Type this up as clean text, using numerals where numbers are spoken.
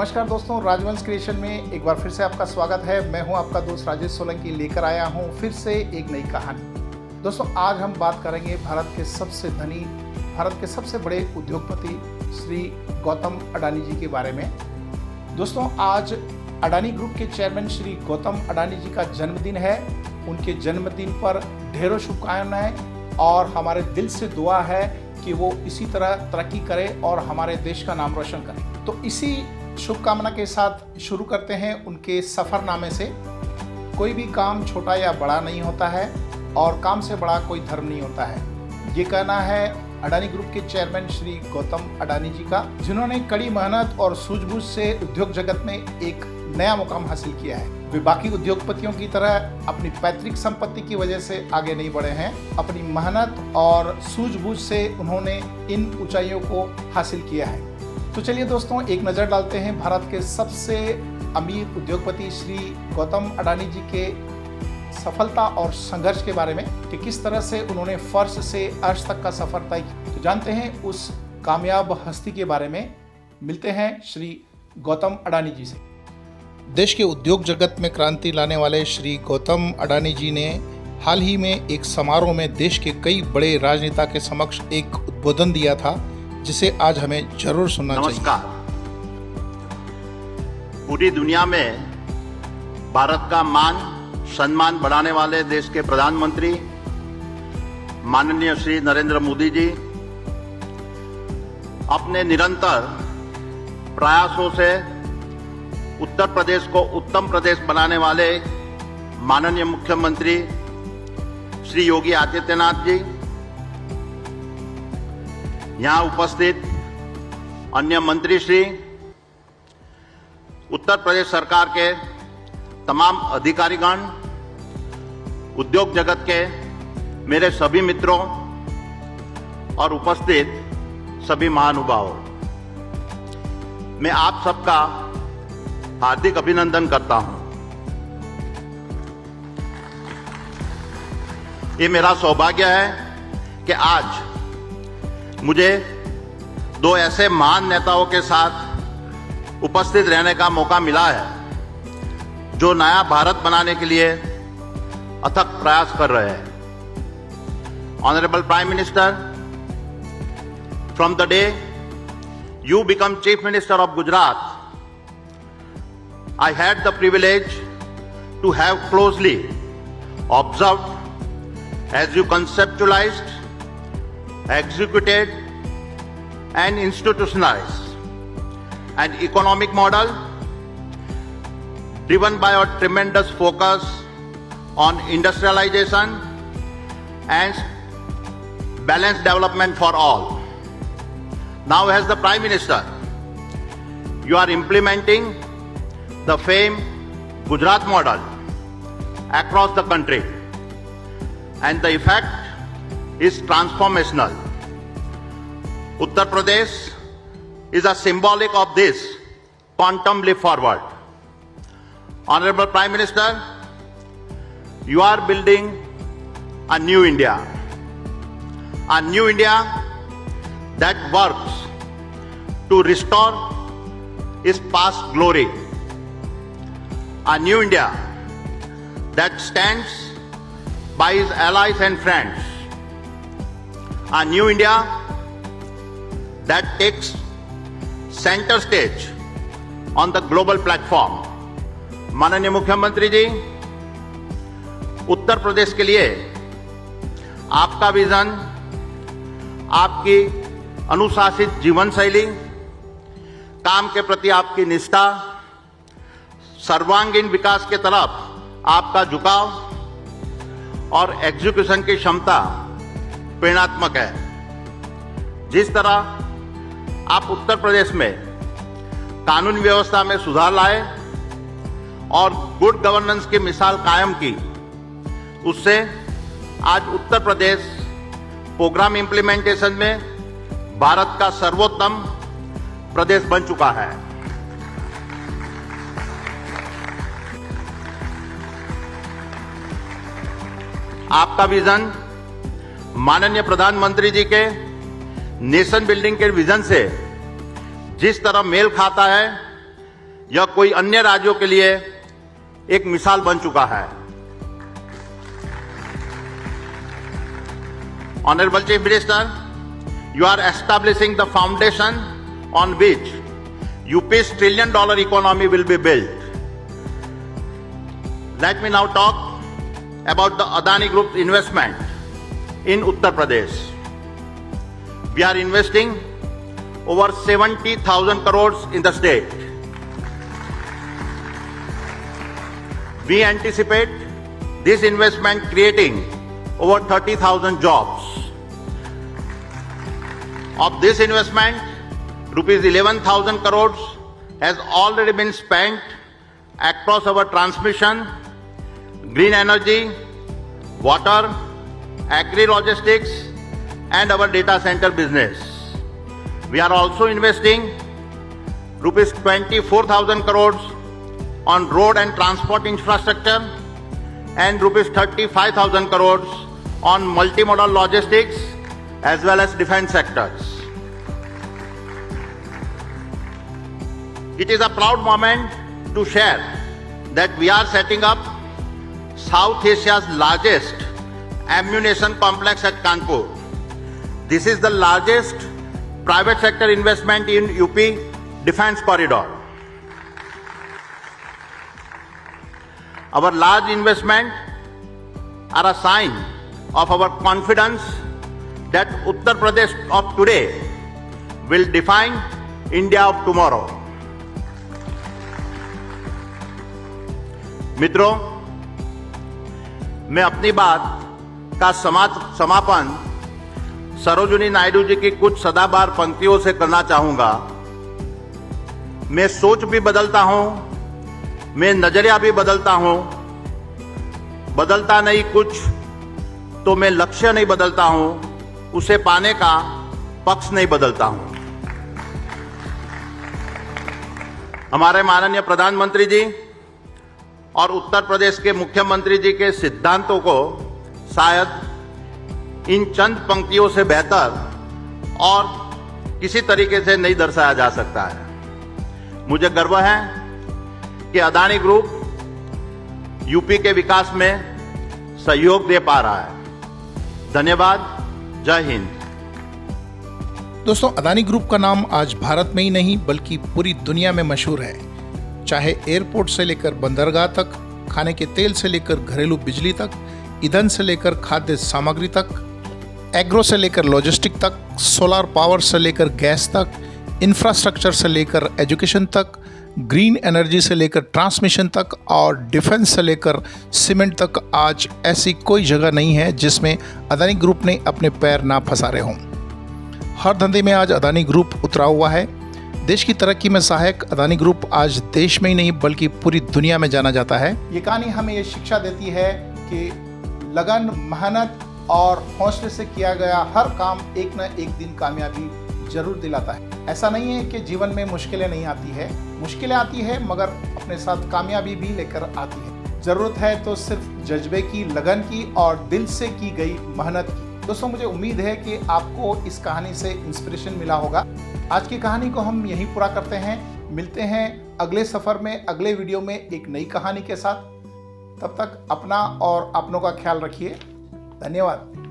नमस्कार दोस्तों, राजवंश क्रिएशन में एक बार फिर से आपका स्वागत है। मैं हूं आपका दोस्त राजेश सोलंकी, लेकर आया हूं फिर से एक नई कहानी। दोस्तों, आज हम बात करेंगे भारत के सबसे धनी, भारत के सबसे बड़े उद्योगपति श्री गौतम अडानी जी के बारे में। दोस्तों, आज अडानी ग्रुप के चेयरमैन श्री गौतम अडानी जी का जन्मदिन है। उनके जन्मदिन पर ढेरों शुभकामनाएं और हमारे दिल से दुआ है कि वो इसी तरह तरक्की करे और हमारे देश का नाम रोशन करे। तो इसी शुभकामना के साथ शुरू करते हैं उनके सफ़रनामे से। कोई भी काम छोटा या बड़ा नहीं होता है और काम से बड़ा कोई धर्म नहीं होता है, ये कहना है अडानी ग्रुप के चेयरमैन श्री गौतम अडानी जी का, जिन्होंने कड़ी मेहनत और सूझबूझ से उद्योग जगत में एक नया मुकाम हासिल किया है। वे बाकी उद्योगपतियों की तरह अपनी पैतृक संपत्ति की वजह से आगे नहीं बढ़े हैं। अपनी मेहनत और सूझबूझ से उन्होंने इन ऊंचाइयों को हासिल किया है। तो चलिए दोस्तों, एक नज़र डालते हैं भारत के सबसे अमीर उद्योगपति श्री गौतम अडानी जी के सफलता और संघर्ष के बारे में कि किस तरह से उन्होंने फर्श से अर्श तक का सफर तय किया। तो जानते हैं उस कामयाब हस्ती के बारे में। मिलते हैं श्री गौतम अडानी जी से। देश के उद्योग जगत में क्रांति लाने वाले श्री गौतम अडानी जी ने हाल ही में एक समारोह में देश के कई बड़े राजनेता के समक्ष एक उद्बोधन दिया था, जिसे आज हमें जरूर सुनना चाहिए। नमस्कार। पूरी दुनिया में भारत का मान सम्मान बढ़ाने वाले देश के प्रधानमंत्री माननीय श्री नरेंद्र मोदी जी अपने निरंतर प्रयासों से उत्तर प्रदेश को उत्तम प्रदेश बनाने वाले माननीय मुख्यमंत्री श्री योगी आदित्यनाथ जी, यहाँ उपस्थित अन्य मंत्री श्री, उत्तर प्रदेश सरकार के तमाम अधिकारीगण, उद्योग जगत के मेरे सभी मित्रों और उपस्थित सभी महानुभावों, मैं आप सबका हार्दिक अभिनंदन करता हूं। ये मेरा सौभाग्य है कि आज मुझे दो ऐसे महान नेताओं के साथ उपस्थित रहने का मौका मिला है जो नया भारत बनाने के लिए अथक प्रयास कर रहे हैं। Honourable prime minister, from the day you become Chief Minister of Gujarat, I had the privilege to have closely observed as you conceptualized, executed and institutionalized an economic model driven by a tremendous focus on industrialization and balanced development for all. Now, as the Prime Minister, you are implementing the famed Gujarat model across the country, and the effect is transformational. Uttar Pradesh is a symbolic of this quantum leap forward. Honorable Prime Minister, you are building a new India that works to restore its past glory, a new India that stands by its allies and friends, a new India that takes center stage on the global platform. माननीय मुख्यमंत्री जी, उत्तर प्रदेश के लिए आपका vision, आपकी अनुशासित जीवन शैली, काम के प्रति आपकी निष्ठा, सर्वांगीण विकास के तरफ आपका झुकाव और एग्जीक्यूशन की क्षमता प्रेरणात्मक है। जिस तरह आप उत्तर प्रदेश में कानून व्यवस्था में सुधार लाए और गुड गवर्नेंस की मिसाल कायम की, उससे आज उत्तर प्रदेश प्रोग्राम इंप्लीमेंटेशन में भारत का सर्वोत्तम प्रदेश बन चुका है। आपका विजन माननीय प्रधानमंत्री जी के नेशन बिल्डिंग के विजन से जिस तरह मेल खाता है, यह कोई अन्य राज्यों के लिए एक मिसाल बन चुका है। Honorable Chief Minister, you are establishing the foundation on which UP's $1 trillion economy will be built. Let me now talk about the Adani Group's investment in Uttar Pradesh. We are investing over 70,000 crores in the state. We anticipate this investment creating over 30,000 jobs. Of this investment, rupees 11,000 crores has already been spent across our transmission, green energy, water, agri-logistics and our data center business. We are also investing rupees 24,000 crores on road and transport infrastructure and rupees 35,000 crores on multimodal logistics as well as defense sectors. It is a proud moment to share that we are setting up South Asia's largest ammunition complex at Kanpur. This is the largest private sector investment in UP defense corridor. Our large investment are a sign of our confidence that Uttar Pradesh of today will define India of tomorrow. मित्रों, मैं अपनी बात का समापन सरोजिनी नायडू जी की कुछ सदाबहार पंक्तियों से करना चाहूंगा। मैं सोच भी बदलता हूं, मैं नजरिया भी बदलता हूं, बदलता नहीं कुछ तो मैं लक्ष्य नहीं बदलता हूं, उसे पाने का पक्ष नहीं बदलता हूं। हमारे माननीय प्रधानमंत्री जी और उत्तर प्रदेश के मुख्यमंत्री जी के सिद्धांतों को शायद इन चंद पंक्तियों से बेहतर और किसी तरीके से नहीं दर्शाया जा सकता है। मुझे गर्व है कि अदानी ग्रुप यूपी के विकास में सहयोग दे पा रहा है। धन्यवाद। जय हिंद। दोस्तों, अदानी ग्रुप का नाम आज भारत में ही नहीं बल्कि पूरी दुनिया में मशहूर है। चाहे एयरपोर्ट से लेकर बंदरगाह तक, खाने के तेल से लेकर घरेलू बिजली तक, ईंधन से लेकर खाद्य सामग्री तक, एग्रो से लेकर लॉजिस्टिक तक, सोलर पावर से लेकर गैस तक, इंफ्रास्ट्रक्चर से लेकर एजुकेशन तक, ग्रीन एनर्जी से लेकर ट्रांसमिशन तक और डिफेंस से लेकर सीमेंट तक, आज ऐसी कोई जगह नहीं है जिसमें अदानी ग्रुप ने अपने पैर ना फंसारे हों। हर धंधे में आज अदानी ग्रुप उतरा हुआ है। देश की तरक्की में सहायक अदानी ग्रुप आज देश में ही नहीं बल्कि पूरी दुनिया में जाना जाता है। ये कहानी हमें ये शिक्षा देती है कि लगन, मेहनत और हौसले से किया गया हर काम एक न एक दिन कामयाबी जरूर दिलाता है। ऐसा नहीं है कि जीवन में मुश्किलें नहीं आती है, मुश्किलें आती है मगर अपने साथ कामयाबी भी लेकर आती है। जरूरत है तो सिर्फ जज्बे की, लगन की और दिल से की गई मेहनत की। दोस्तों, मुझे उम्मीद है कि आपको इस कहानी से इंस्पिरेशन मिला होगा। आज की कहानी को हम यहीं पूरा करते हैं। मिलते हैं अगले सफर में, अगले वीडियो में एक नई कहानी के साथ। तब तक अपना और अपनों का ख्याल रखिए। धन्यवाद।